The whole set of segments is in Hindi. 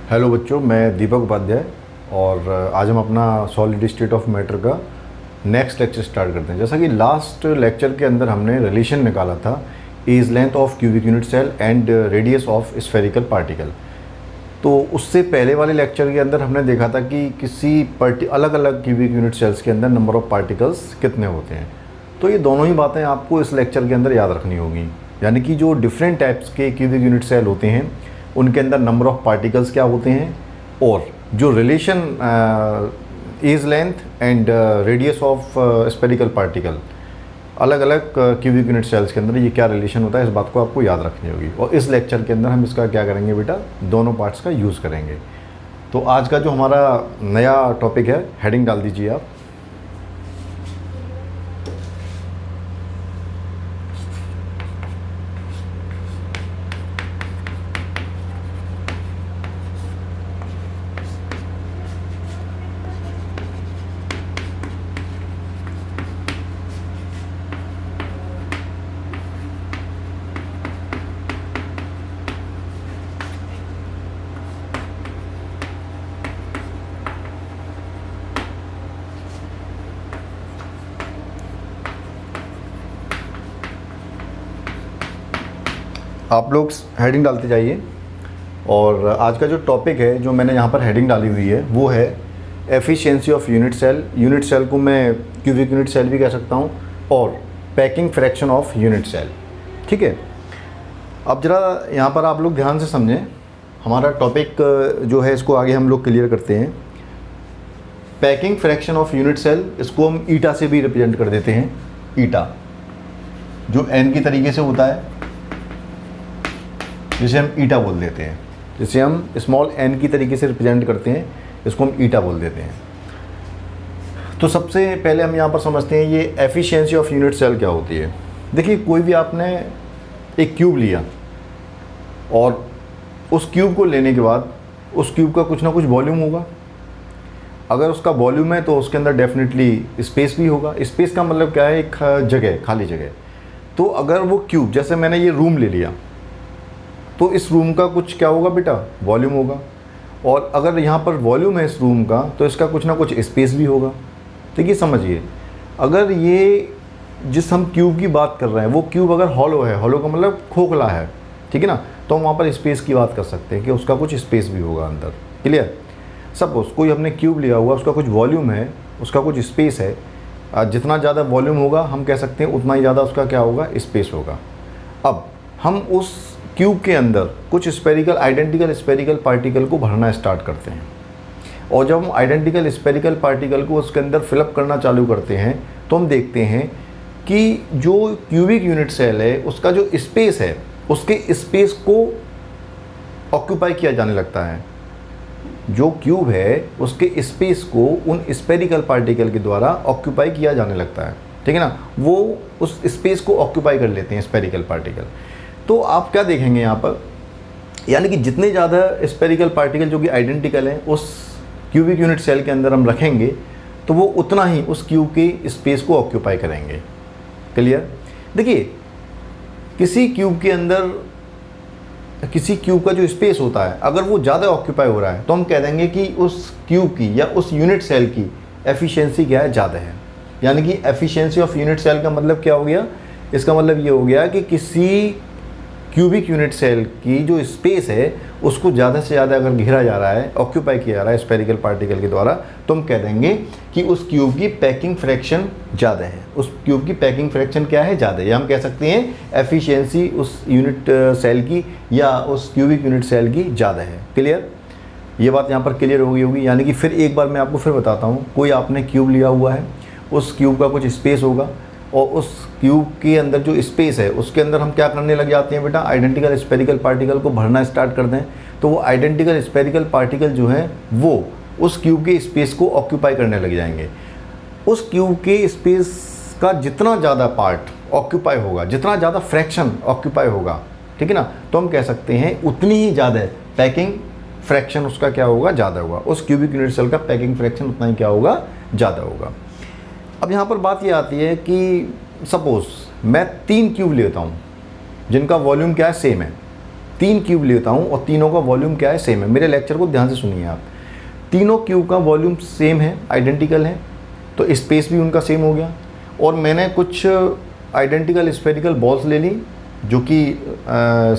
हेलो बच्चों, मैं दीपक उपाध्याय और आज हम अपना सॉलिड स्टेट ऑफ मैटर का नेक्स्ट लेक्चर स्टार्ट करते हैं। जैसा कि लास्ट लेक्चर के अंदर हमने रिलेशन निकाला था edge length of cubic unit cell and radius of spherical particle. तो उससे पहले वाले लेक्चर के अंदर हमने देखा था कि किसी अलग अलग क्यूबिक यूनिट सेल्स के अंदर नंबर ऑफ़ पार्टिकल्स कितने होते हैं। तो ये दोनों ही बातें आपको इस लेक्चर के अंदर याद रखनी होगी, यानी कि जो डिफरेंट टाइप्स के क्यूबिक यूनिट सेल होते हैं उनके अंदर नंबर ऑफ़ पार्टिकल्स क्या होते हैं, और जो relation edge length and radius of spherical particle अलग अलग क्यूबिक यूनिट सेल्स के अंदर ये क्या रिलेशन होता है, इस बात को आपको याद रखनी होगी। और इस लेक्चर के अंदर हम इसका क्या करेंगे बेटा, दोनों पार्ट्स का यूज़ करेंगे। तो आज का जो हमारा नया टॉपिक है, हेडिंग डाल दीजिए आप। आप लोग हेडिंग डालते जाइए। और आज का जो टॉपिक है, जो मैंने यहाँ पर हेडिंग डाली हुई है, वो है efficiency of unit cell. Unit cell को मैं क्यूबिक यूनिट सेल भी कह सकता हूँ, और packing fraction of unit cell. ठीक है, अब ज़रा यहाँ पर आप लोग ध्यान से समझें। हमारा टॉपिक जो है इसको आगे हम लोग क्लियर करते हैं। Packing fraction of unit cell, इसको हम ईटा से भी रिप्रेजेंट कर देते हैं। ईटा जो एन की तरीके से होता है, जिसे हम ईटा बोल देते हैं, जिसे हम स्मॉल एन की तरीके से रिप्रेजेंट करते हैं, इसको हम ईटा बोल देते हैं। तो सबसे पहले हम यहाँ पर समझते हैं ये एफिशिएंसी ऑफ यूनिट सेल क्या होती है। देखिए, कोई भी आपने एक क्यूब लिया और उस क्यूब को लेने के बाद उस क्यूब का कुछ ना कुछ वॉल्यूम होगा। अगर उसका वॉल्यूम है तो उसके अंदर डेफिनेटली स्पेस भी होगा। स्पेस का मतलब क्या है, एक जगह, खाली जगह। तो अगर वो क्यूब, जैसे मैंने ये रूम ले लिया, तो इस रूम का कुछ क्या होगा बेटा, वॉल्यूम होगा। और अगर यहाँ पर वॉल्यूम है इस रूम का, तो इसका कुछ ना कुछ स्पेस भी होगा। देखिए समझिए, अगर ये जिस हम क्यूब की बात कर रहे हैं, वो क्यूब अगर हॉलो है, हॉलो का मतलब खोखला है, ठीक है ना, तो हम वहाँ पर स्पेस की बात कर सकते हैं कि उसका कुछ स्पेस भी होगा अंदर। क्लियर। सपोज कोई हमने क्यूब लिया हुआ, उसका कुछ वॉल्यूम है, उसका कुछ स्पेस है। जितना ज़्यादा वॉल्यूम होगा, हम कह सकते हैं उतना ही ज़्यादा उसका क्या होगा, स्पेस होगा। अब हम उस क्यूब के अंदर कुछ स्फेरिकल, आइडेंटिकल स्फेरिकल पार्टिकल को भरना स्टार्ट करते हैं। और जब हम आइडेंटिकल स्फेरिकल पार्टिकल को उसके अंदर फिलअप करना चालू करते हैं, तो हम देखते हैं कि जो क्यूबिक यूनिट सेल है, उसका जो स्पेस है, उसके स्पेस को ऑक्यूपाई किया जाने लगता है। जो क्यूब है उसके स्पेस को उन स्फेरिकल पार्टिकल के द्वारा ऑक्यूपाई किया जाने लगता है, ठीक है ना। वो उस स्पेस को ऑक्यूपाई कर लेते हैं स्फेरिकल पार्टिकल। तो आप क्या देखेंगे यहाँ पर, यानी कि जितने ज़्यादा स्फेरिकल पार्टिकल जो कि आइडेंटिकल हैं उस क्यूबिक यूनिट सेल के अंदर हम रखेंगे, तो वो उतना ही उस क्यूब के स्पेस को ऑक्यूपाई करेंगे। क्लियर। देखिए, किसी क्यूब के अंदर, किसी क्यूब का जो स्पेस होता है, अगर वो ज़्यादा ऑक्यूपाई हो रहा है, तो हम कह देंगे कि उस क्यूब की या उस यूनिट सेल की एफिशिएंसी क्या है, ज़्यादा है। यानी कि एफिशिएंसी ऑफ यूनिट सेल का मतलब क्या हो गया, इसका मतलब ये हो गया कि किसी क्यूबिक यूनिट सेल की जो स्पेस है उसको ज़्यादा से ज़्यादा अगर घेरा जा रहा है, ऑक्यूपाई किया जा रहा है स्फेरिकल पार्टिकल के द्वारा, तो हम कह देंगे कि उस क्यूब की पैकिंग फ्रैक्शन ज़्यादा है। उस क्यूब की पैकिंग फ्रैक्शन क्या है, ज़्यादा है। या हम कह सकते हैं एफिशिएंसी उस यूनिट सेल की या उस क्यूबिक यूनिट सेल की ज़्यादा है। क्लियर। ये बात यहाँ पर क्लियर हो गई होगी। यानी कि फिर एक बार मैं आपको फिर बताता हूँ, कोई आपने क्यूब लिया हुआ है, उस क्यूब का कुछ स्पेस होगा, और उस क्यूब के अंदर जो स्पेस है उसके अंदर हम क्या करने लग जाते हैं बेटा, आइडेंटिकल स्फेरिकल पार्टिकल को भरना स्टार्ट कर दें। तो वो आइडेंटिकल स्फेरिकल पार्टिकल जो है वो उस क्यूब के स्पेस को ऑक्यूपाई करने लग जाएंगे। उस क्यूब के स्पेस का जितना ज़्यादा पार्ट ऑक्यूपाई होगा, जितना ज़्यादा फ्रैक्शन ऑक्यूपाई होगा, ठीक है ना, तो हम कह सकते हैं उतनी ही ज़्यादा पैकिंग फ्रैक्शन उसका क्या होगा, ज़्यादा होगा। उस क्यूबिक यूनिट सेल का पैकिंग फ्रैक्शन उतना ही क्या होगा, ज़्यादा होगा। अब यहाँ पर बात ये आती है कि सपोज़ मैं 3 क्यूब लेता हूँ जिनका वॉल्यूम क्या है, सेम है। 3 क्यूब लेता हूँ और तीनों का वॉल्यूम क्या है, सेम है। मेरे लेक्चर को ध्यान से सुनिए आप। तीनों क्यूब का वॉल्यूम सेम है, आइडेंटिकल है, तो स्पेस भी उनका सेम हो गया। और मैंने कुछ आइडेंटिकल स्फेरिकल बॉल्स ले ली जो कि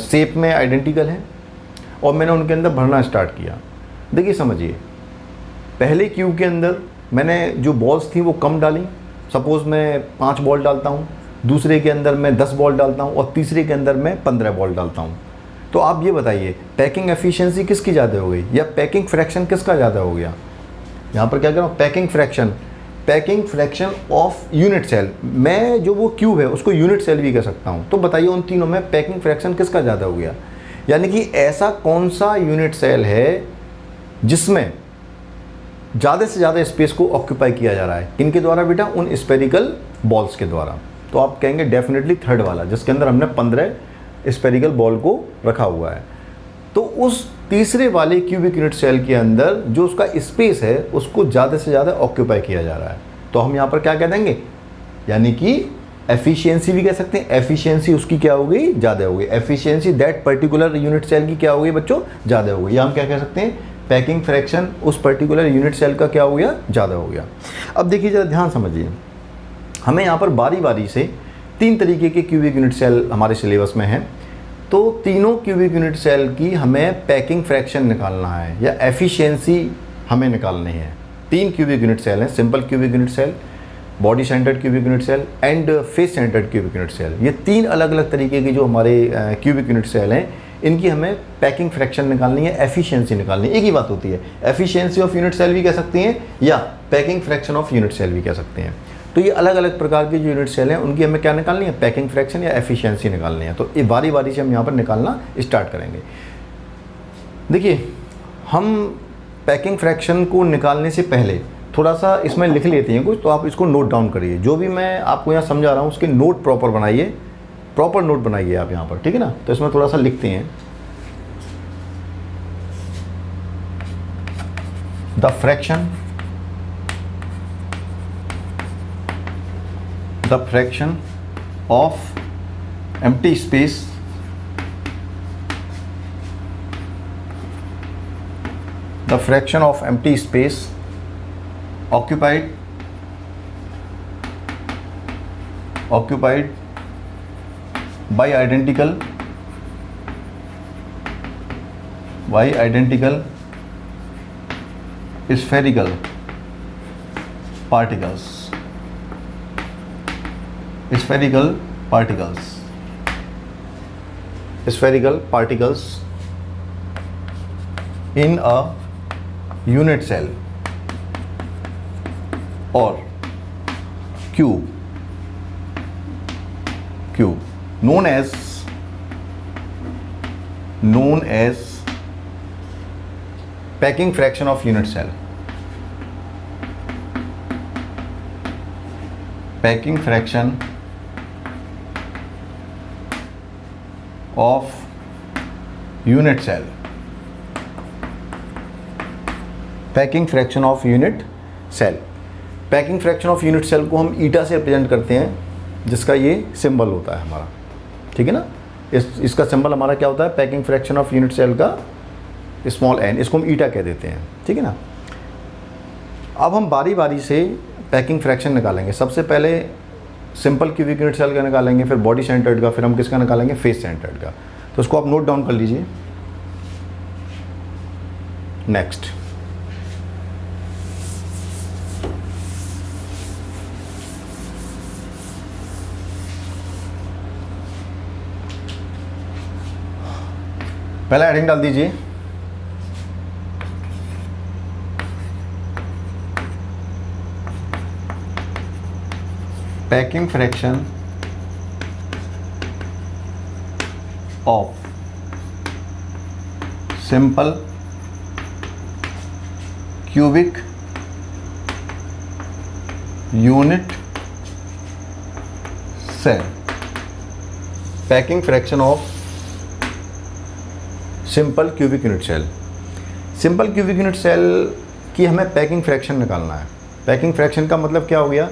शेप में आइडेंटिकल हैं, और मैंने उनके अंदर भरना स्टार्ट किया। देखिए समझिए, पहले क्यूब के अंदर मैंने जो बॉल्स थी वो कम डाली। सपोज़ मैं 5 बॉल डालता हूँ, दूसरे के अंदर मैं 10 बॉल डालता हूँ, और तीसरे के अंदर मैं 15 बॉल डालता हूँ। तो आप ये बताइए, पैकिंग एफिशिएंसी किसकी ज़्यादा हो गई, या पैकिंग फ्रैक्शन किसका ज़्यादा हो गया? यहाँ पर क्या कर रहा हूँ, packing fraction of unit cell. मैं जो वो क्यूब है उसको यूनिट सेल भी कह सकता हूँ। तो बताइए उन तीनों में पैकिंग फ्रैक्शन किसका ज़्यादा हो गया? यानी कि ऐसा कौन सा यूनिट सेल है जिसमें ज़्यादा से ज़्यादा स्पेस को ऑक्यूपाई किया जा रहा है? किनके द्वारा बेटा? उन स्पेरिकल बॉल्स के द्वारा। तो आप कहेंगे डेफिनेटली थर्ड वाला, जिसके अंदर हमने 15 स्पेरिकल बॉल को रखा हुआ है। तो उस तीसरे वाले क्यूबिक यूनिट सेल के अंदर जो उसका स्पेस है उसको ज़्यादा से ज़्यादा ऑक्यूपाई किया जा रहा है। तो हम यहाँ पर क्या कह देंगे, यानी कि एफिशिएंसी भी कह सकते हैं। एफिशिएंसी उसकी क्या हो गई, ज़्यादा हो गई। Efficiency that particular unit cell की क्या हो गई बच्चों, ज़्यादा हो गई। या हम क्या कह सकते हैं, पैकिंग फ्रैक्शन उस पर्टिकुलर यूनिट सेल का क्या हो गया, ज़्यादा हो गया। अब देखिए जरा ध्यान समझिए, हमें यहाँ पर बारी बारी से 3 तरीके के क्यूबिक यूनिट सेल हमारे सिलेबस में हैं। तो तीनों क्यूबिक यूनिट सेल की हमें पैकिंग फ्रैक्शन निकालना है या एफिशिएंसी हमें निकालनी है। 3 क्यूबिक यूनिट सेल हैं, simple cubic unit cell, body centred cubic unit cell and face centred cubic unit cell. ये 3 अलग अलग तरीके के जो हमारे क्यूबिक यूनिट सेल हैं, इनकी हमें पैकिंग फ्रैक्शन निकालनी है, एफिशिएंसी निकालनी है। एक ही बात होती है, एफिशिएंसी ऑफ यूनिट सेल भी कह सकते हैं या packing fraction of unit cell भी कह सकते हैं। तो ये अलग अलग प्रकार के जो यूनिट सेल हैं उनकी हमें क्या निकालनी है, पैकिंग फ्रैक्शन या एफिशिएंसी निकालनी है। तो ये बारी बारी से हम यहाँ पर निकालना स्टार्ट करेंगे। देखिए, हम पैकिंग फ्रैक्शन को निकालने से पहले थोड़ा सा इसमें लिख लेते हैं कुछ, तो आप इसको नोट डाउन करिए। जो भी मैं आपको यहाँ समझा रहा हूँ उसके नोट प्रॉपर बनाइए, प्रॉपर नोट बनाइए आप यहाँ पर, ठीक है ना। तो इसमें थोड़ा सा लिखते हैं, the fraction of empty space occupied by identical spherical particles in a unit cell or cube known as packing fraction of unit cell. Packing fraction of unit cell. Packing fraction of unit cell. Packing fraction of unit cell को हम ईटा से रिप्रेजेंट करते हैं, जिसका ये सिंबल होता है हमारा, ठीक है ना। इसका सिंबल हमारा क्या होता है, packing fraction of unit cell का स्मॉल n, इसको हम ईटा कह देते हैं, ठीक है ना। अब हम बारी बारी से पैकिंग फ्रैक्शन निकालेंगे। सबसे पहले सिंपल क्यूबिक यूनिट सेल का निकालेंगे, फिर बॉडी सेंटर्ड का, फिर हम किसका निकालेंगे, फेस सेंटर्ड का। तो उसको आप नोट डाउन कर लीजिए। नेक्स्ट, पहला हेडिंग डाल दीजिए, packing fraction of simple cubic unit cell. Packing fraction of simple cubic unit cell. Simple cubic unit cell की हमें पैकिंग फ्रैक्शन निकालना है। पैकिंग फ्रैक्शन का मतलब क्या हो गया,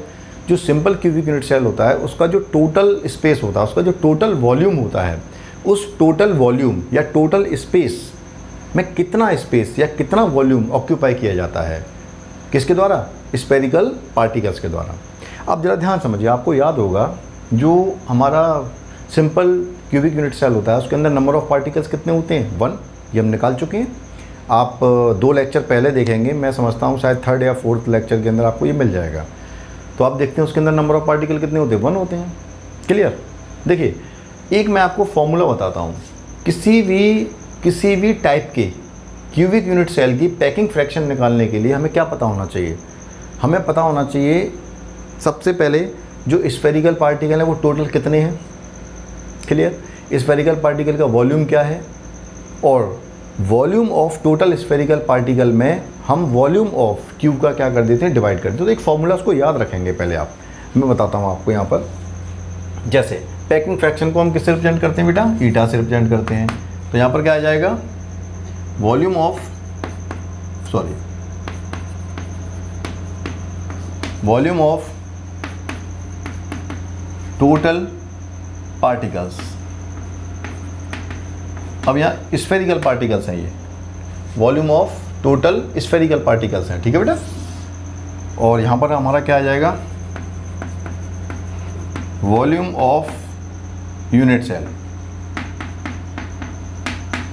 जो सिंपल क्यूबिक यूनिट सेल होता है उसका जो टोटल स्पेस होता है, उसका जो टोटल वॉल्यूम होता है, उस टोटल वॉल्यूम या टोटल स्पेस में कितना स्पेस या कितना वॉल्यूम ऑक्यूपाई किया जाता है, किसके द्वारा? स्फेरिकल पार्टिकल्स के द्वारा। अब ज़रा ध्यान समझिए, आपको याद होगा जो हमारा सिंपल क्यूबिक यूनिट सेल होता है उसके अंदर नंबर ऑफ़ पार्टिकल्स कितने होते हैं? 1। ये हम निकाल चुके हैं। आप 2 लेक्चर पहले देखेंगे, मैं समझता हूँ शायद 3rd या 4th लेक्चर के अंदर आपको ये मिल जाएगा। तो आप देखते हैं उसके अंदर नंबर ऑफ़ पार्टिकल कितने होते हैं? 1 होते हैं। क्लियर? देखिए, एक मैं आपको फॉर्मूला बताता हूँ। किसी भी टाइप के क्यूबिक यूनिट सेल की पैकिंग फ्रैक्शन निकालने के लिए हमें क्या पता होना चाहिए? हमें पता होना चाहिए सबसे पहले जो स्फेरिकल पार्टिकल है वो टोटल कितने हैं। क्लियर? स्फेरिकल पार्टिकल का वॉल्यूम क्या है, और volume of total spherical particle में हम वॉल्यूम ऑफ क्यूब का क्या कर देते हैं? डिवाइड कर देते हैं। तो एक फॉर्मूला उसको याद रखेंगे पहले आप, मैं बताता हूँ आपको यहाँ पर। जैसे पैकिंग फ्रैक्शन को हम किससे रिप्रेजेंट करते हैं बेटा? ईटा से रिप्रेजेंट करते हैं। तो यहाँ पर क्या आ जाएगा? Volume of total particles. अब यहाँ स्फेरिकल पार्टिकल्स हैं, ये volume of total spherical particles हैं। ठीक है बेटा? और यहाँ पर हमारा क्या आ जाएगा? Volume of unit cell.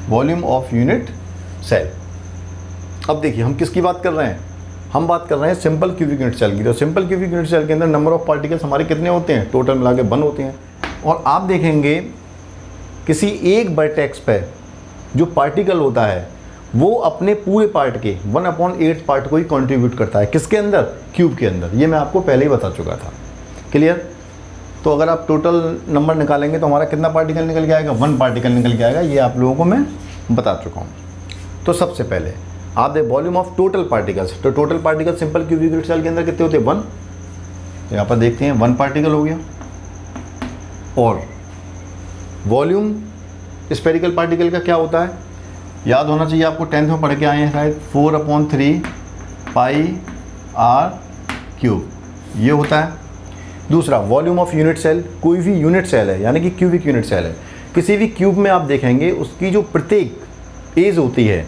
Volume of unit cell. अब देखिए हम किसकी बात कर रहे हैं? हम बात कर रहे हैं सिंपल क्यूबिक यूनिट सेल की। तो सिंपल क्यूबिक यूनिट सेल के अंदर नंबर ऑफ पार्टिकल्स हमारे कितने होते हैं? टोटल मिला के 1 होते हैं। और आप देखेंगे किसी एक वर्टेक्स पे जो पार्टिकल होता है वो अपने पूरे पार्ट के 1/8 पार्ट को ही कंट्रीब्यूट करता है। किसके अंदर? क्यूब के अंदर। ये मैं आपको पहले ही बता चुका था। क्लियर? तो अगर आप टोटल नंबर निकालेंगे तो हमारा कितना पार्टिकल निकल के आएगा? 1 पार्टिकल निकल के आएगा। ये आप लोगों को मैं बता चुका हूँ। तो सबसे पहले आप दे वॉल्यूम ऑफ टोटल पार्टिकल्स। तो total particle simple cubic unit cell के अंदर कितने होते हैं? 1। तो यहाँ पर देखते हैं 1 पार्टिकल हो गया। और वॉल्यूम स्फेरिकल पार्टिकल का क्या होता है? याद होना चाहिए आपको, 10th में पढ़ के आए हैं शायद, 4/3 πr³ ये होता है। दूसरा वॉल्यूम ऑफ यूनिट सेल। कोई भी यूनिट सेल है यानी कि क्यूबिक यूनिट सेल है, किसी भी क्यूब में आप देखेंगे उसकी जो प्रत्येक एज होती है,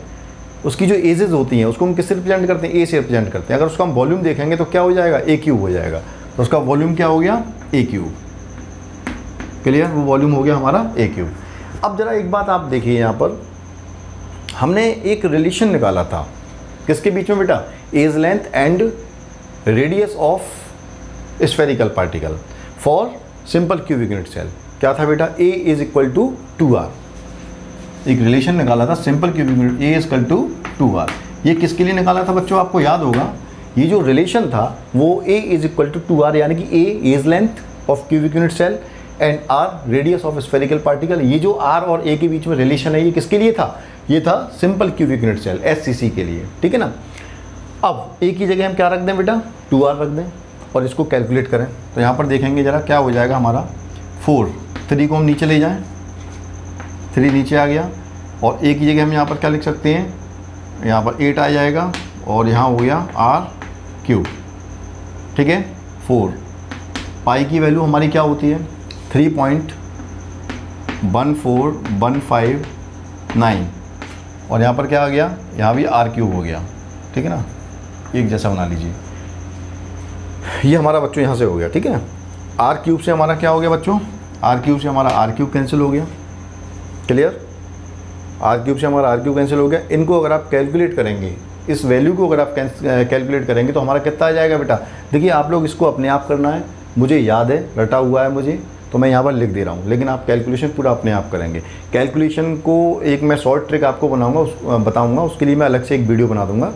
उसकी जो एजेस होती हैं उसको हम किससे रिप्रेजेंट करते हैं? ए से रिप्रेजेंट करते हैं। अगर उसका हम वॉल्यूम देखेंगे तो क्या हो जाएगा? A³ हो जाएगा। तो उसका वॉल्यूम क्या हो गया? A³। क्लियर? वो वॉल्यूम हो गया हमारा A³। अब जरा एक बात आप देखिए, यहाँ पर हमने एक रिलेशन निकाला था किसके बीच में बेटा? Edge length and radius of spherical particle for simple cubic unit cell. क्या था बेटा? A = 2r। एक रिलेशन निकाला था simple cubic unit A = 2r। ये किसके लिए निकाला था बच्चों? आपको याद होगा, ये जो रिलेशन था वो A = 2r यानी कि A edge length of cubic unit cell and R radius of spherical particle. ये जो R और A के बीच में रिलेशन है ये किसके लिए था? ये था simple cubic unit cell SCC के लिए। ठीक है ना? अब A की जगह हम क्या रख दें बेटा? 2r रख दें और इसको कैलकुलेट करें। तो यहाँ पर देखेंगे जरा क्या हो जाएगा हमारा? 4। 3 को हम नीचे ले जाएं, 3 नीचे आ गया। और A की जगह हम यहाँ पर क्या लिख सकते हैं? यहाँ पर 8 आ जाएगा और यहाँ हो गया r³। ठीक है? 4 पाई की वैल्यू हमारी क्या होती है? 3.14159। और यहाँ पर क्या आ गया? यहाँ भी r³ हो गया। ठीक है ना? एक जैसा बना लीजिए। ये हमारा बच्चों यहाँ से हो गया। ठीक है? r³ से हमारा क्या हो गया बच्चों? r³ से हमारा r³ कैंसिल हो गया। क्लियर? r³ से हमारा r³ कैंसिल हो गया। इनको अगर आप कैलकुलेट करेंगे, इस वैल्यू को अगर आप कैलकुलेट करेंगे तो हमारा कितना आ जाएगा बेटा? देखिए आप लोग इसको अपने आप करना है, मुझे याद है, रटा हुआ है मुझे, तो मैं यहाँ पर लिख दे रहा हूँ, लेकिन आप कैलकुलेशन पूरा अपने आप करेंगे। कैलकुलेशन को एक मैं शॉर्ट ट्रिक आपको बताऊँगा, उसके लिए मैं अलग से एक वीडियो बना दूँगा।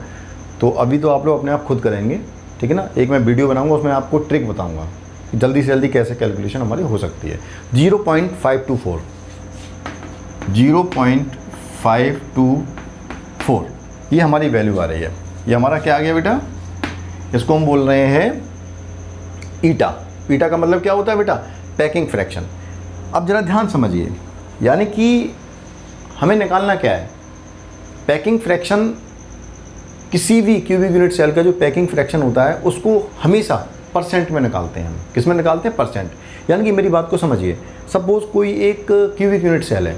तो अभी तो आप लोग अपने आप खुद करेंगे। ठीक है ना? एक मैं वीडियो बनाऊँगा, उसमें आपको ट्रिक बताऊँगा जल्दी से जल्दी कैसे कैलकुलेशन हमारी हो सकती है। 0.524 ये हमारी वैल्यू आ रही है। ये हमारा क्या आ गया बेटा? इसको हम बोल रहे हैं ईटा। ईटा का मतलब क्या होता है बेटा? Packing fraction. अब ज़रा ध्यान समझिए, यानी कि हमें निकालना क्या है? Packing fraction. किसी भी क्यूबिक यूनिट सेल का जो पैकिंग फ्रैक्शन होता है उसको हमेशा परसेंट में निकालते हैं हम। किस में निकालते हैं? परसेंट। यानी कि मेरी बात को समझिए, सपोज कोई एक क्यूबिक यूनिट सेल है,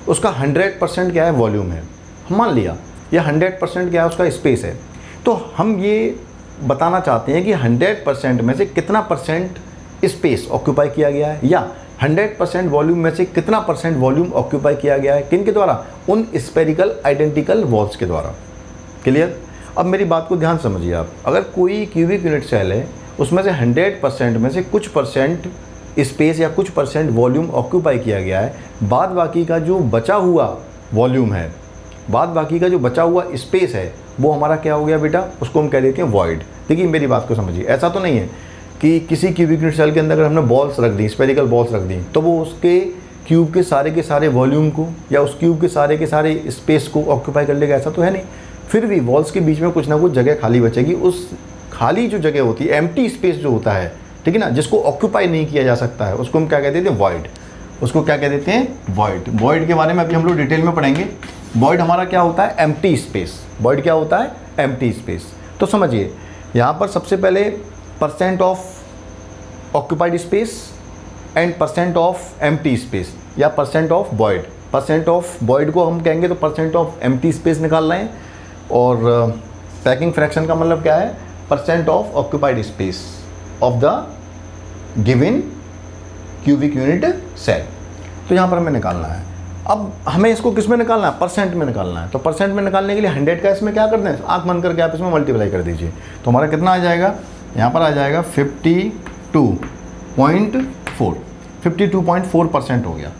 उसका 100% क्या है, वॉल्यूम है, मान लिया, या 100% क्या है, उसका स्पेस है। तो हम ये बताना चाहते हैं कि 100% में से कितना परसेंट स्पेस ऑक्यूपाई किया गया है, या 100% वॉल्यूम में से कितना परसेंट वॉल्यूम ऑक्यूपाई किया गया है, किन के द्वारा, उन स्पेरिकल आइडेंटिकल वॉल्स के द्वारा। क्लियर। अब मेरी बात को ध्यान समझिए आप, अगर कोई क्यूबिक यूनिट सेल है, उसमें से 100% में से कुछ परसेंट स्पेस या कुछ परसेंट वॉल्यूम ऑक्यूपाई किया गया है, बाद बाकी का जो बचा हुआ वॉल्यूम है, बाद बाकी का जो बचा हुआ स्पेस है, वो हमारा क्या हो गया बेटा, उसको हम कह देते हैं वॉइड। देखिए मेरी बात को समझिए, ऐसा तो नहीं है कि किसी क्यूबिक यूनिट सेल के अंदर अगर हमने बॉल्स रख दी, स्पेरिकल बॉल्स रख दी, तो वो उसके क्यूब के सारे वॉल्यूम को या उस क्यूब के सारे स्पेस को ऑक्यूपाई कर लेगा, ऐसा तो है नहीं। फिर भी वॉल्स के बीच में कुछ ना कुछ जगह खाली बचेगी। उस खाली जो जगह होती है, एम्प्टी स्पेस जो होता है, ठीक है ना, जिसको ऑक्यूपाई नहीं किया जा सकता है, उसको हम क्या कहते हैं, वॉइड। उसको क्या कह देते हैं, वॉइड। वॉइड के बारे में अभी हम लोग डिटेल में पढ़ेंगे। वॉइड हमारा क्या होता है, एम्प्टी स्पेस। वॉइड क्या होता है, एम्प्टी स्पेस। तो समझिए यहाँ पर सबसे पहले percent of occupied space and percent of empty space, या percent of void. Percent of void को हम कहेंगे तो परसेंट ऑफ एम्प्टी स्पेस निकाल रहे हैं, और पैकिंग फ्रैक्शन का मतलब क्या है, percent of occupied space of the given cubic unit cell. तो यहाँ पर हमें निकालना है। अब हमें इसको किस में निकालना है, परसेंट में निकालना है। तो परसेंट में निकालने के लिए 100 का इसमें क्या करते हैं, आँख बंद करके आप इसमें मल्टीप्लाई कर दीजिए। तो हमारा कितना आ जाएगा, यहाँ पर आ जाएगा 52.4, 52.4% हो गया।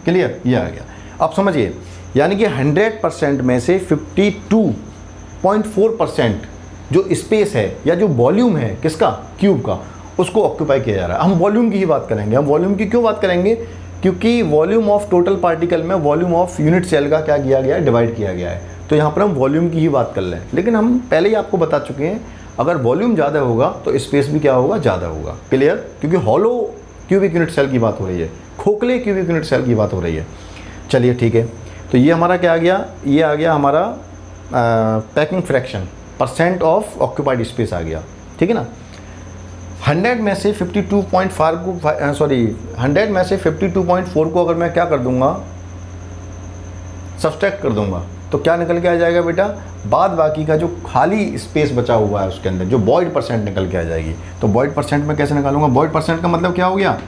क्लियर, ये आ गया। अब समझिए, यानी कि 100% में से 52.4% जो स्पेस है या जो वॉल्यूम है किसका, क्यूब का, उसको ऑक्यूपाई किया जा रहा है। हम वॉल्यूम की ही बात करेंगे। हम वॉल्यूम की क्यों बात करेंगे, क्योंकि वॉल्यूम ऑफ टोटल पार्टिकल में वॉल्यूम ऑफ यूनिट सेल का क्या किया गया है, डिवाइड किया गया है। तो यहाँ पर हम वॉल्यूम की ही बात कर लें। लेकिन हम पहले ही आपको बता चुके हैं, अगर वॉल्यूम ज़्यादा होगा तो स्पेस भी क्या होगा, ज़्यादा होगा। क्लियर, क्योंकि हॉलो क्यूबिक यूनिट सेल की बात हो रही है, खोखले क्यूबिक यूनिट सेल की बात हो रही है। चलिए ठीक है, तो ये हमारा क्या आ गया, ये आ गया हमारा packing fraction, percent of occupied space आ गया। ठीक है ना। 100 में से 52.4 को 100 में से 52.4 को अगर मैं क्या कर दूंगा, सब्सट्रैक्ट कर दूंगा, तो क्या निकल के आ जाएगा बेटा, बाद बाकी का जो खाली स्पेस बचा हुआ है उसके अंदर जो वॉइड परसेंट निकल के आ जाएगी। तो वॉइड परसेंट में कैसे निकालूंगा, वॉइड परसेंट का मतलब क्या हो गया,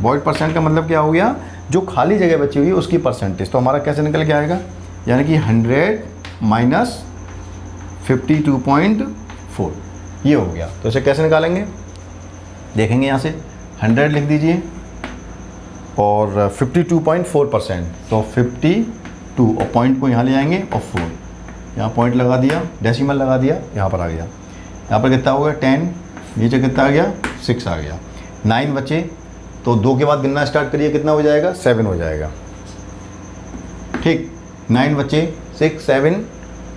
वॉइड परसेंट का मतलब क्या हो गया, जो खाली जगह बची हुई है उसकी परसेंटेज। तो हमारा कैसे निकल के आएगा, यानी कि 100 माइनस 52.4, ये हो गया। तो इसे कैसे निकालेंगे, देखेंगे यहाँ से 100 लिख दीजिए और 52.4%, तो 52 और पॉइंट को यहाँ ले आएंगे और 4 यहाँ पॉइंट लगा दिया, डेसिमल लगा दिया, यहाँ पर आ गया। यहाँ पर कितना हो गया 10, नीचे कितना आ गया 6 आ गया, 9 बचे। तो 2 के बाद गिनना स्टार्ट करिए, कितना हो जाएगा 7 हो जाएगा। ठीक, 9 बचे, 6 7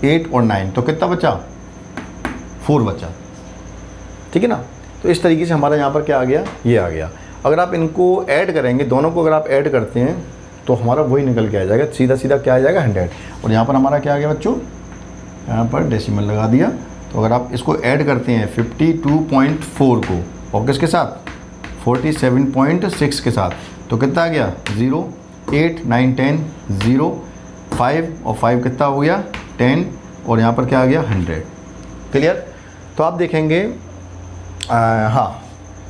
8 और 9, तो कितना बचा 4 बचा। ठीक है ना। तो इस तरीके से हमारा यहाँ पर क्या आ गया, ये आ गया। अगर आप इनको ऐड करेंगे, दोनों को अगर आप ऐड करते हैं तो हमारा वही निकल के आ जाएगा, सीधा सीधा क्या आ जाएगा 100। और यहाँ पर हमारा क्या आ गया बच्चों, यहाँ पर डेसिमल लगा दिया। तो अगर आप इसको ऐड करते हैं 52.4 को और किसके साथ 47.6 के साथ, तो कितना आ गया 0 8 9 10 0 5 और 5 कितना हो गया 10 और यहाँ पर क्या आ गया 100। क्लियर। तो आप देखेंगे हाँ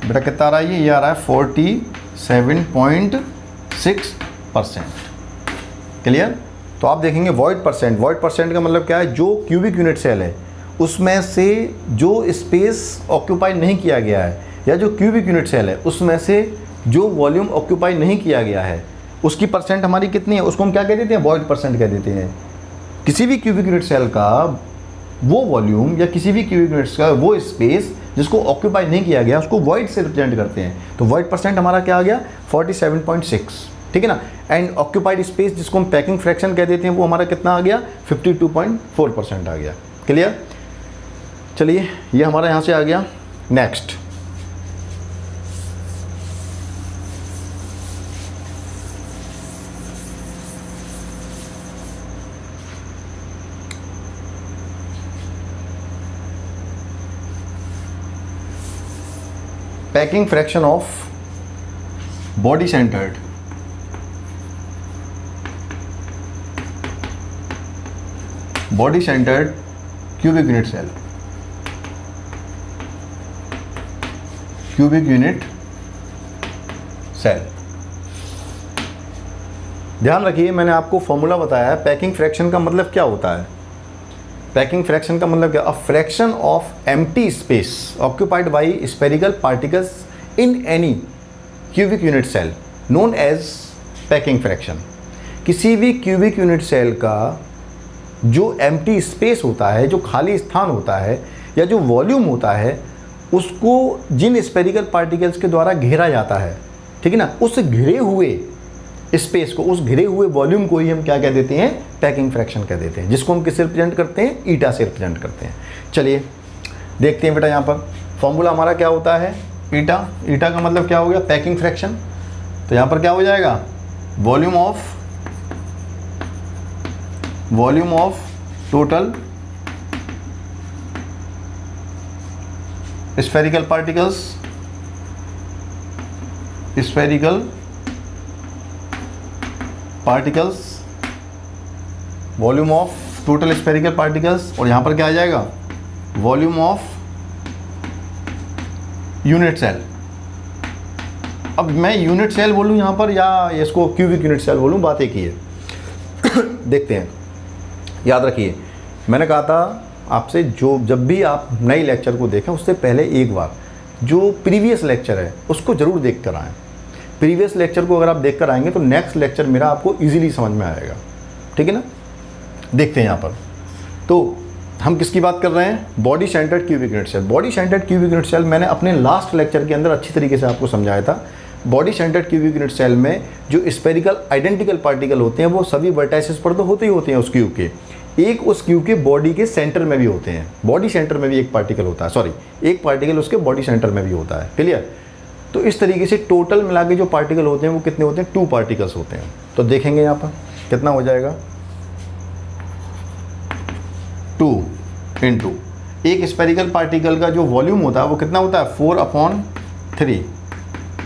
बेटा कितना आ रहा है, ये आ रहा है 47.6%। क्लियर। तो आप देखेंगे वॉइड परसेंट, वॉइड परसेंट का मतलब क्या है, जो क्यूबिक यूनिट सेल है उसमें से जो स्पेस ऑक्यूपाई नहीं किया गया है, या जो क्यूबिक यूनिट सेल है उसमें से जो वॉल्यूम ऑक्यूपाई नहीं किया गया है, उसकी परसेंट हमारी कितनी है, उसको हम क्या कह देते हैं, वॉइड परसेंट कह देते हैं। किसी भी क्यूबिक यूनिट सेल का वो वॉल्यूम या किसी भी क्यूबिक यूनिट का वो स्पेस जिसको ऑक्यूपाई नहीं किया गया, उसको वॉइड से रिप्रेजेंट करते हैं। तो वॉइड परसेंट हमारा क्या आ गया 47.6। ठीक है ना। एंड ऑक्यूपाइड स्पेस जिसको हम पैकिंग फ्रैक्शन कह देते हैं, वो हमारा कितना आ गया 52.4% आ गया। क्लियर। चलिए ये हमारा यहाँ से आ गया। Next, packing fraction of body centred cubic unit cell, cubic unit cell. ध्यान रखिए, मैंने आपको फॉर्मूला बताया है। पैकिंग फ्रैक्शन का मतलब क्या होता है? पैकिंग फ्रैक्शन का मतलब क्या? A fraction of empty space occupied by spherical particles in any cubic unit cell known as packing fraction. किसी भी क्यूबिक यूनिट सेल का जो एम्प्टी स्पेस होता है, जो खाली स्थान होता है या जो वॉल्यूम होता है, उसको जिन स्फेरिकल पार्टिकल्स के द्वारा घेरा जाता है, ठीक है ना, उस घिरे हुए स्पेस को, उस घिरे हुए वॉल्यूम को ही हम क्या कह देते हैं? पैकिंग फ्रैक्शन कह देते हैं, जिसको हम किससे रिप्रेजेंट करते हैं? ईटा से रिप्रेजेंट करते हैं। चलिए देखते हैं बेटा, यहाँ पर फॉर्मूला हमारा क्या होता है? ईटा। ईटा का मतलब क्या हो गया? Packing fraction. तो यहाँ पर क्या हो जाएगा? Volume of total spherical particles, volume of total spherical particles, और यहाँ पर क्या आ जाएगा? Volume of unit cell. अब मैं यूनिट सेल बोलूँ यहाँ पर या इसको क्यूबिक यूनिट सेल बोलूँ, बात एक ही है। देखते हैं, याद रखिए मैंने कहा था आपसे, जब भी आप नए लेक्चर को देखें उससे पहले एक बार जो प्रीवियस लेक्चर है उसको ज़रूर देख कर आएँ। प्रीवियस लेक्चर को अगर आप देख कर आएंगे तो नेक्स्ट लेक्चर मेरा आपको इजीली समझ में आएगा, ठीक है ना। देखते हैं यहाँ पर, तो हम किसकी बात कर रहे हैं? Body centred cubic unit cell. Body centred cubic unit cell मैंने अपने लास्ट लेक्चर के अंदर अच्छी तरीके से आपको समझाया था। Body centred cubic unit cell में जो स्फेरिकल आइडेंटिकल पार्टिकल होते हैं वो सभी वर्टाइसेस पर तो होते ही होते हैं उस क्यूब के, एक उस क्यूब के बॉडी के सेंटर में भी होते हैं। बॉडी सेंटर में भी एक पार्टिकल होता है, सॉरी एक पार्टिकल उसके बॉडी सेंटर में भी होता है। क्लियर? तो इस तरीके से टोटल मिला के जो पार्टिकल होते हैं वो कितने होते हैं? 2 पार्टिकल्स होते हैं। तो देखेंगे यहाँ पर कितना हो जाएगा? 2 इंटू एक स्फेरिकल पार्टिकल का जो वॉल्यूम होता है वो कितना होता है? 4/3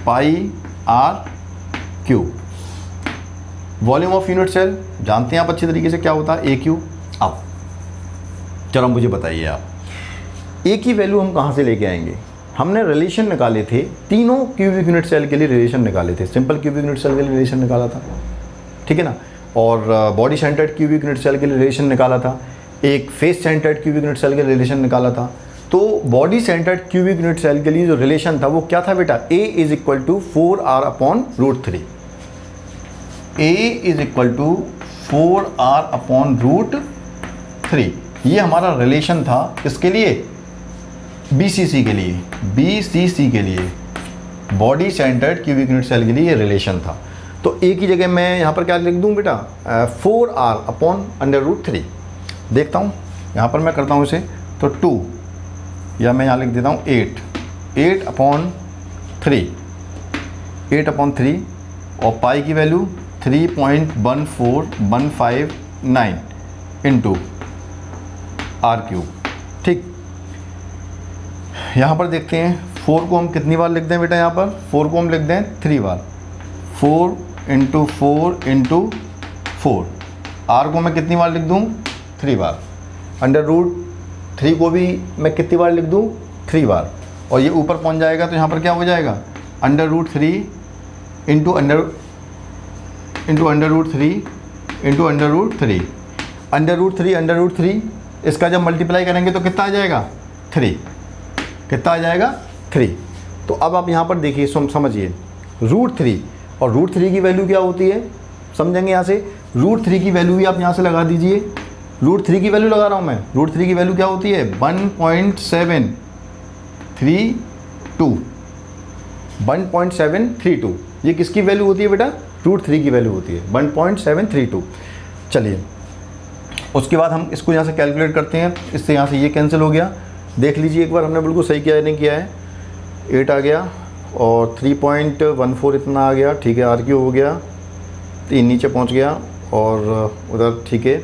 pi r cube. Volume of unit cell जानते हैं आप अच्छी तरीके से क्या होता है? A cube. अब चलो मुझे बताइए आप, ए की वैल्यू हम कहाँ से लेके आएंगे? हमने रिलेशन निकाले थे, तीनों क्यूबिक यूनिट सेल के लिए रिलेशन निकाले थे। सिंपल क्यूबिक यूनिट सेल के लिए रिलेशन निकाला था, ठीक है ना, और body centred cubic unit cell के लिए रिलेशन निकाला था, एक face centred cubic unit cell के लिए रिलेशन निकाला था। तो body centred cubic unit cell के लिए जो रिलेशन था वो क्या था बेटा? A is equal to 4r/√3। A is equal to 4r/√3। ये हमारा रिलेशन था किसके लिए? BCC के लिए, BCC के लिए, body centred cubic unit cell के लिए ये रिलेशन था। तो A की जगह मैं यहाँ पर क्या लिख दूँ बेटा? 4r/√3। देखता हूँ यहाँ पर मैं करता हूँ इसे, तो 2, या मैं यहाँ लिख देता हूँ 8/3 और पाई की वैल्यू 3.14159 इंटू आर क्यूब। ठीक, यहाँ पर देखते हैं 4 को हम कितनी बार लिख दें बेटा? यहाँ पर 4 को हम लिख दें 3 बार, 4 इंटू 4 आर को मैं कितनी बार लिख दूँ? 3 बार। √3 को भी मैं कितनी बार लिख दूँ? 3 बार। और ये ऊपर पहुँच जाएगा तो यहाँ पर क्या हो जाएगा? √3 इंटू √3 √3 इसका जब मल्टीप्लाई करेंगे तो कितना आ जाएगा? 3। कितना आ जाएगा? 3। तो अब आप यहाँ पर देखिए, समझिए, √3 और √3 की वैल्यू क्या होती है समझेंगे यहाँ से। √3 की वैल्यू भी आप यहाँ से लगा दीजिए। √3 की वैल्यू लगा रहा हूँ मैं। √3 की वैल्यू क्या होती है? 1.732। ये किसकी वैल्यू होती है बेटा? √3 की वैल्यू होती है 1.732। चलिए उसके बाद हम इसको यहाँ से कैलकुलेट करते हैं। इससे यहाँ से ये कैंसिल हो गया। देख लीजिए एक बार हमने बिल्कुल सही किया है नहीं किया है। 8 आ गया और 3.14 इतना आ गया, ठीक है। आर क्यू हो गया, 3 नीचे पहुँच गया और उधर, ठीक है,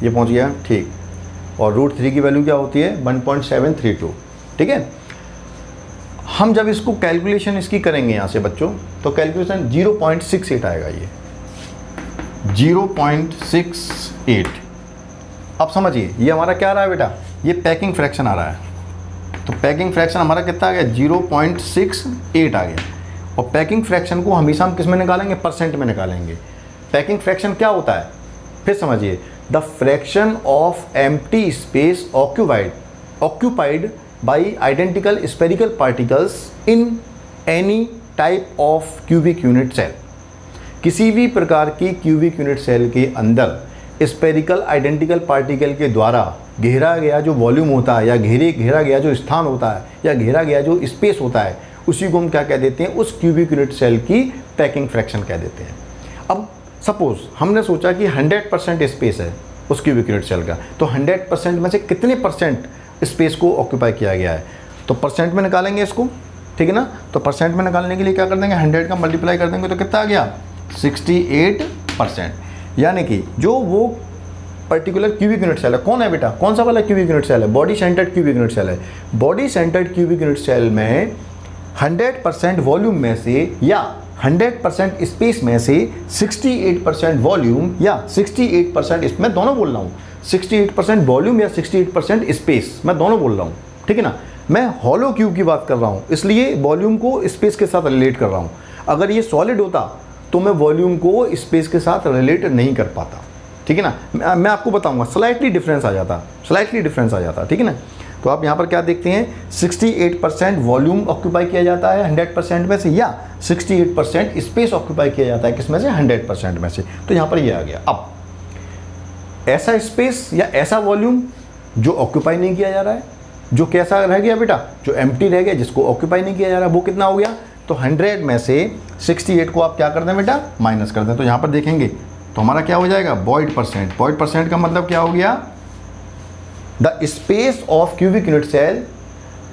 ये पहुँच गया, ठीक। और √3 की वैल्यू क्या होती है? 1.732, ठीक है। हम जब इसको कैलकुलेशन इसकी करेंगे यहाँ से बच्चों, तो कैलकुलेशन 0.68 आएगा, ये 0.68। अब समझिए ये हमारा क्या आ रहा है बेटा, ये पैकिंग फ्रैक्शन आ रहा है। तो पैकिंग फ्रैक्शन हमारा कितना आ गया, 0.68 आ गया। और पैकिंग फ्रैक्शन को हमेशा हम किस में निकालेंगे, परसेंट में निकालेंगे। पैकिंग फ्रैक्शन क्या होता है, फिर समझिए, the fraction of empty space occupied by identical spherical particles in any type of cubic unit cell. किसी भी प्रकार की क्यूबिक यूनिट सेल के अंदर स्फेरिकल आइडेंटिकल पार्टिकल के द्वारा घेरा गया जो वॉल्यूम होता है, या घेरा गया जो स्थान होता है, या घेरा गया जो स्पेस होता है, उसी को हम क्या कह देते हैं, उस क्यूबिक यूनिट सेल की पैकिंग फ्रैक्शन कह देते हैं। अब सपोज हमने सोचा कि 100% स्पेस है उस क्यूबिक यूनिट सेल का, तो 100% में से कितने परसेंट स्पेस को ऑक्यूपाई किया गया है, तो परसेंट में निकालेंगे इसको, ठीक है ना। तो परसेंट में निकालने के लिए क्या कर देंगे, 100 का मल्टीप्लाई कर देंगे तो कितना आ गया, 68%। यानी कि जो वो पर्टिकुलर क्यूबिक यूनिट सेल है, कौन है बेटा, कौन सा वाला क्यूबिक यूनिट सेल है, body centred cubic unit cell है। Body centred cubic unit cell में 100% वॉल्यूम में से या 100% स्पेस में से 68% वॉल्यूम या 68%, इसमें दोनों बोल रहा हूँ, 68% वॉल्यूम या 68% स्पेस, मैं दोनों बोल रहा हूँ, ठीक है ना। मैं हॉलो क्यूब की बात कर रहा हूँ, इसलिए वॉल्यूम को स्पेस के साथ रिलेट कर रहा हूँ। अगर ये सॉलिड होता तो मैं वॉल्यूम को स्पेस के साथ रिलेट नहीं कर पाता, ठीक है ना। मैं आपको बताऊंगा, स्लाइटली डिफरेंस आ जाता, ठीक है ना। तो आप यहाँ पर क्या देखते हैं, 68% वॉल्यूम ऑक्यूपाई किया जाता है 100% में से, या 68% स्पेस ऑक्यूपाई किया जाता है किसमें से, 100% में से। तो यहाँ पर ये आ गया। अब ऐसा स्पेस या ऐसा वॉल्यूम जो ऑक्यूपाई नहीं किया जा रहा है, जो कैसा रह गया बेटा, जो एम्प्टी रह गया, जिसको ऑक्यूपाई नहीं किया जा रहा है, वो कितना हो गया, तो 100 में से 68 को आप क्या कर दें बेटा, माइनस कर दें। तो यहाँ पर देखेंगे तो हमारा क्या हो जाएगा, वॉइड परसेंट का मतलब क्या हो गया, the space of cubic unit cell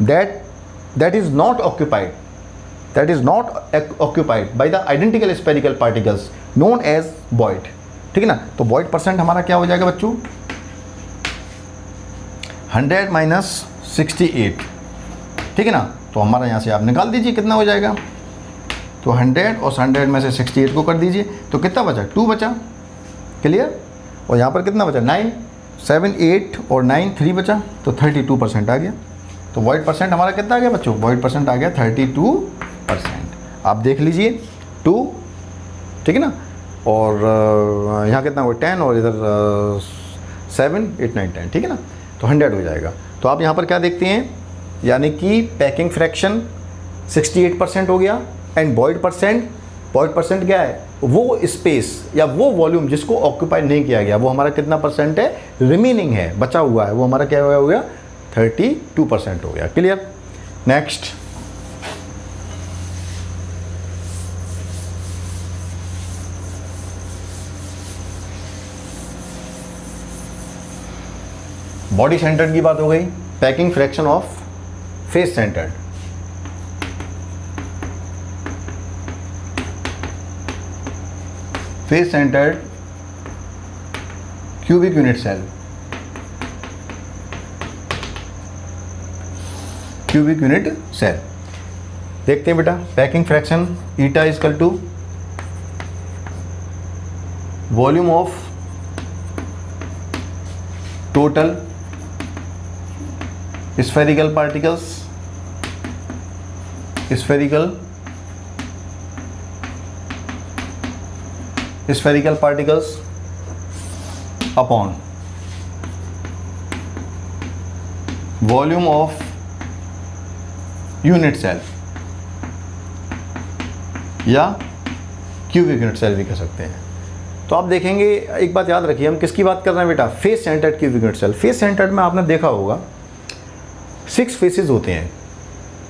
that is not occupied by the identical spherical particles known as void, ठीक है ना। तो वॉइड परसेंट हमारा क्या हो जाएगा बच्चों, 100 माइनस 68, ठीक है ना। तो हमारा यहाँ से आप निकाल दीजिए कितना हो जाएगा, तो 100 और 100 में से 68 को कर दीजिए तो कितना बचा, 2 बचा, क्लियर। और यहाँ पर कितना बचा, 9, 7, 8 और 9 3 बचा, तो 32% आ गया। तो वॉइड परसेंट हमारा कितना आ गया बच्चों, वॉइड परसेंट आ गया 32%। आप देख लीजिए 2, ठीक है ना। और यहाँ कितना हुआ, 10, और इधर 7, 8, 9, 10, ठीक है ना। तो 100 हो जाएगा। तो आप यहाँ पर क्या देखते हैं, यानी कि पैकिंग फ्रैक्शन 68% हो गया, एंड वॉइड परसेंट क्या है, वो स्पेस या वो वॉल्यूम जिसको ऑक्यूपाई नहीं किया गया, वो हमारा कितना परसेंट है, रिमेनिंग है, बचा हुआ है, वो हमारा क्या हो गया, 32% हो गया, क्लियर। नेक्स्ट, बॉडी सेंटर्ड की बात हो गई, packing fraction of face centered. Face centred cubic unit cell, देखते हैं बेटा। Packing fraction eta equal to volume of total spherical particles upon volume of unit cell, या क्यूबिक यूनिट सेल भी कह सकते हैं। तो आप देखेंगे, एक बात याद रखिए, हम किसकी बात कर रहे हैं बेटा, face centred cubic unit cell. Face centered में आपने देखा होगा 6 फेसेस होते हैं,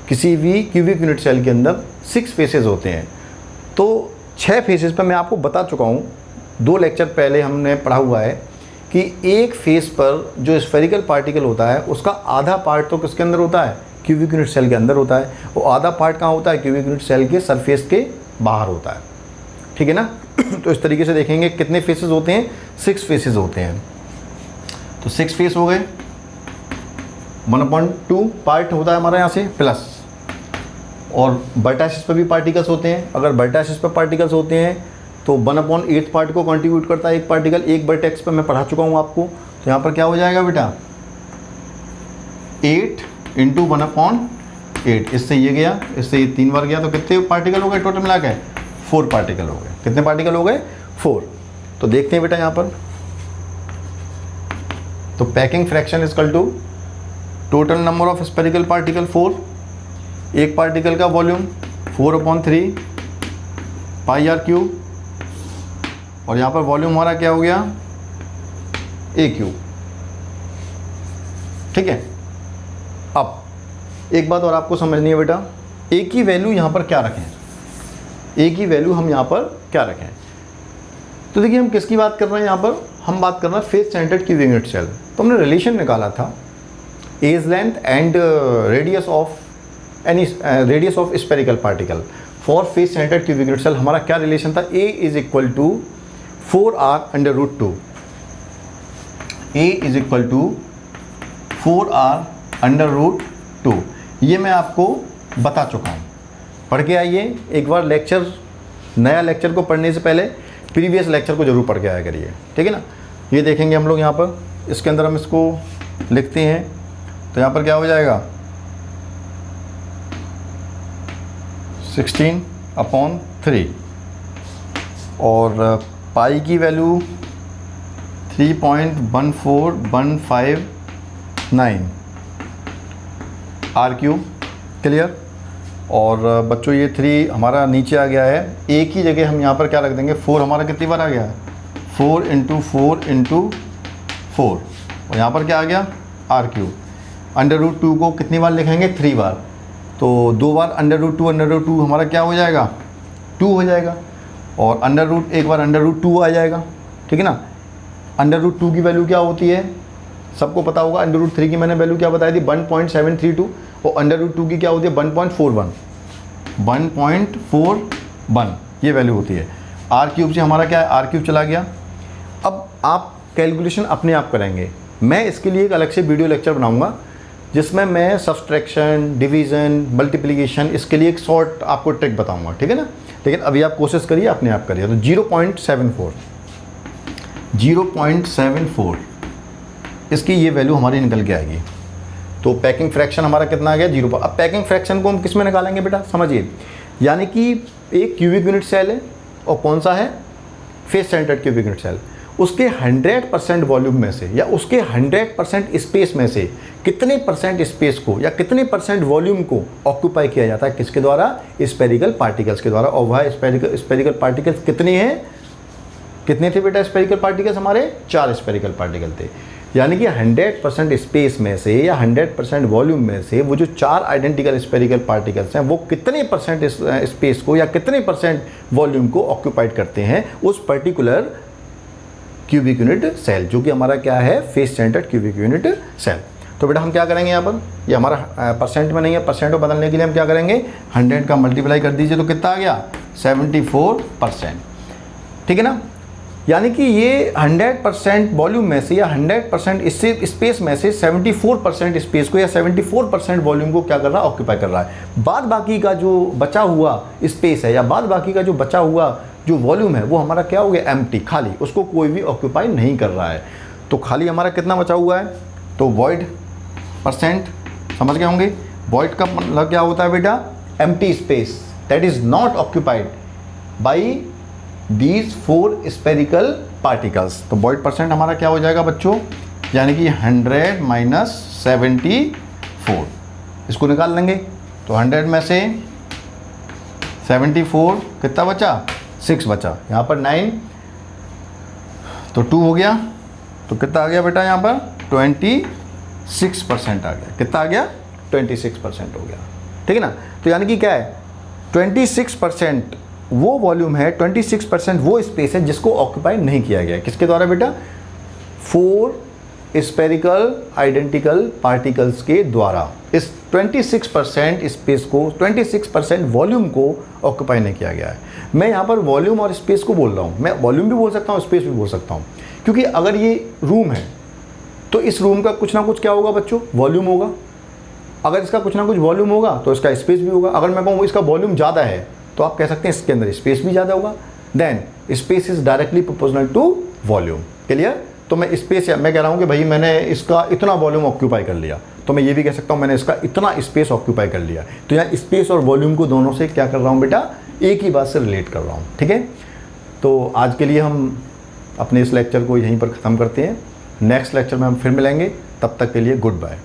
किसी भी क्यूबिक यूनिट सेल के अंदर 6 फेसेस होते हैं। तो 6 फेसेस पर मैं आपको बता चुका हूँ, 2 लेक्चर पहले हमने पढ़ा हुआ है कि एक फेस पर जो स्फेरिकल पार्टिकल होता है उसका आधा पार्ट तो किसके अंदर होता है, क्यूबिक यूनिट सेल के अंदर होता है, और आधा पार्ट कहाँ होता है, क्यूबिक यूनिट सेल के सरफेस के बाहर होता है, ठीक है ना। तो इस तरीके से देखेंगे कितने फेसेस होते हैं, 6 फेसेस होते हैं। तो 6 फेस हो गए, 1/2 पार्ट होता है हमारा यहाँ से, प्लस और वर्टाइसिस पर भी पार्टिकल्स होते हैं। अगर वर्टाइसिस पर पार्टिकल्स होते हैं तो 1/8 पार्ट को कंट्रीब्यूट करता है एक पार्टिकल। एक वर्टेक्स पर मैं पढ़ा चुका हूँ आपको। तो यहाँ पर क्या हो जाएगा बेटा, 8 × 1/8। इससे ये गया, इससे ये 3 बार गया, तो कितने पार्टिकल हो गए टोटल मिला के? 4 पार्टिकल हो गए। कितने पार्टिकल हो गए? 4। तो देखते हैं बेटा यहाँ पर, तो packing fraction equal to total number of spherical particle 4, एक पार्टिकल का वॉल्यूम 4/3 πr³, और यहाँ पर वॉल्यूम हमारा क्या हो गया? AQ। ठीक है। अब एक बात और आपको समझनी है बेटा, A की वैल्यू यहाँ पर क्या रखें? A की वैल्यू हम यहाँ पर क्या रखें? तो देखिए हम किसकी बात कर रहे हैं यहाँ पर? हम बात कर रहे हैं face centred cubic unit cell. तो हमने रिलेशन निकाला था edge length and radius of spherical particle for face centred cubic unit cell. हमारा क्या रिलेशन था? A = 4r√2। A = 4r√2। ये मैं आपको बता चुका हूँ, पढ़ के आइए एक बार। लेक्चर, नया लेक्चर को पढ़ने से पहले प्रीवियस लेक्चर को जरूर पढ़ के आया करिए, ठीक है ना। ये देखेंगे हम लोग यहाँ पर, इसके अंदर हम इसको लिखते हैं तो यहाँ पर क्या हो जाएगा? 16/3 और पाई की वैल्यू 3.14159 r³। क्लियर। और बच्चों ये 3 हमारा नीचे आ गया है। एक ही जगह हम यहाँ पर क्या रख देंगे? 4 हमारा कितनी बार आ गया? 4 × 4 × 4। और यहाँ पर क्या आ गया? r³। √2 को कितनी बार लिखेंगे? 3 बार। तो 2 बार √2 हमारा क्या हो जाएगा? 2 हो जाएगा। और एक बार √2 आ जाएगा, ठीक है ना। √2 की वैल्यू क्या होती है? सबको पता होगा। √3 की मैंने वैल्यू क्या बताई थी? 1.732। और √2 की क्या होती है? 1.41 ये वैल्यू होती है। r³ से हमारा क्या है? r³ चला गया। अब आप कैलकुलेशन अपने आप करेंगे। मैं इसके लिए एक अलग से वीडियो लेक्चर बनाऊंगा जिसमें मैं सब्सट्रैक्शन, डिवीज़न, मल्टीप्लिकेशन, इसके लिए एक शॉर्ट आपको ट्रिक बताऊंगा, ठीक है ना। लेकिन अभी आप कोशिश करिए, अपने आप करिए। तो 0.74 इसकी ये वैल्यू हमारी निकल के आएगी। तो पैकिंग फ्रैक्शन हमारा कितना आ गया? 0 पर। अब पैकिंग फ्रैक्शन को हम किस में निकालेंगे बेटा? समझिए, यानी कि एक क्यूबिक यूनिट सेल है और कौन सा है? Face centred cubic unit cell. उसके 100% वॉल्यूम में से या उसके 100% स्पेस में से कितने परसेंट स्पेस को या कितने परसेंट वॉल्यूम को ऑक्यूपाई किया जाता है? किसके द्वारा? स्फेरिकल पार्टिकल्स के द्वारा। और वह स्फेरिकल पार्टिकल्स कितने हैं? कितने थे बेटा स्फेरिकल पार्टिकल्स? हमारे 4 स्फेरिकल पार्टिकल थे। यानी कि 100% स्पेस में से या 100% वॉल्यूम में से वो जो 4 आइडेंटिकल स्फेरिकल पार्टिकल्स हैं वो कितने परसेंट स्पेस को या कितने परसेंट वॉल्यूम को ऑक्यूपाइड करते हैं उस पर्टिकुलर क्यूबिक यूनिट सेल, जो कि हमारा क्या है? Face centred cubic unit cell. तो बेटा हम क्या करेंगे यहाँ पर? ये हमारा परसेंट में नहीं है, परसेंट को बदलने के लिए हम क्या करेंगे? 100 का मल्टीप्लाई कर दीजिए तो कितना आ गया? 74%, ठीक है ना। यानी कि ये 100% वॉल्यूम में से या 100% स्पेस में से 74% स्पेस को या 74% वॉल्यूम को क्या कर रहा है? ऑक्यूपाई कर रहा है। बाद बाकी का जो बचा हुआ स्पेस है या बाद बाकी का जो बचा हुआ जो वॉल्यूम है वो हमारा क्या हो गया? एम्प्टी, खाली। उसको कोई भी ऑक्यूपाई नहीं कर रहा है। तो खाली हमारा कितना बचा हुआ है? तो वॉइड परसेंट, समझ गए होंगे। वॉइड का मतलब क्या होता है बेटा? Empty space that is not occupied by these 4 spherical particles. तो वॉइड परसेंट हमारा क्या हो जाएगा बच्चों? यानी कि 100 - 74। इसको निकाल लेंगे तो 100 में से 74 कितना बचा? 6 बचा। यहाँ पर 9 तो 2 हो गया। तो कितना आ गया बेटा? यहाँ पर 26% आ गया। कितना आ गया? 26% हो गया, ठीक है ना। तो यानी कि क्या है? 26% वो वॉल्यूम है, 26% वो स्पेस है जिसको ऑक्यूपाई नहीं किया गया। किसके द्वारा बेटा? 4 स्फेरिकल आइडेंटिकल पार्टिकल्स के द्वारा। इस 26% स्पेस को, 26% वॉल्यूम को ऑक्यूपाई नहीं किया गया है। मैं यहाँ पर वॉल्यूम और स्पेस को बोल रहा हूँ। मैं वॉल्यूम भी बोल सकता हूँ, स्पेस भी बोल सकता हूँ, क्योंकि अगर ये रूम है तो इस रूम का कुछ ना कुछ क्या होगा बच्चों? वॉल्यूम होगा। अगर इसका कुछ ना कुछ वॉल्यूम होगा तो इसका स्पेस भी होगा। अगर मैं कहूँ इसका वॉल्यूम ज़्यादा है तो आप कह सकते हैं इसके अंदर स्पेस भी ज़्यादा होगा। Then space is directly proportional to volume. Clear? तो मैं स्पेस, या मैं कह रहा हूँ कि भाई मैंने इसका इतना वॉल्यूम ऑक्यूपाई कर लिया, तो मैं ये भी कह सकता हूँ मैंने इसका इतना स्पेस ऑक्यूपाई कर लिया। तो यहाँ स्पेस और वॉल्यूम को दोनों से क्या कर रहा हूँ बेटा, एक ही बात से रिलेट कर रहा हूँ। ठीक है, तो आज के लिए हम अपने इस लेक्चर को यहीं पर ख़त्म करते हैं। नेक्स्ट लेक्चर में हम फिर मिलेंगे, तब तक के लिए गुड बाय।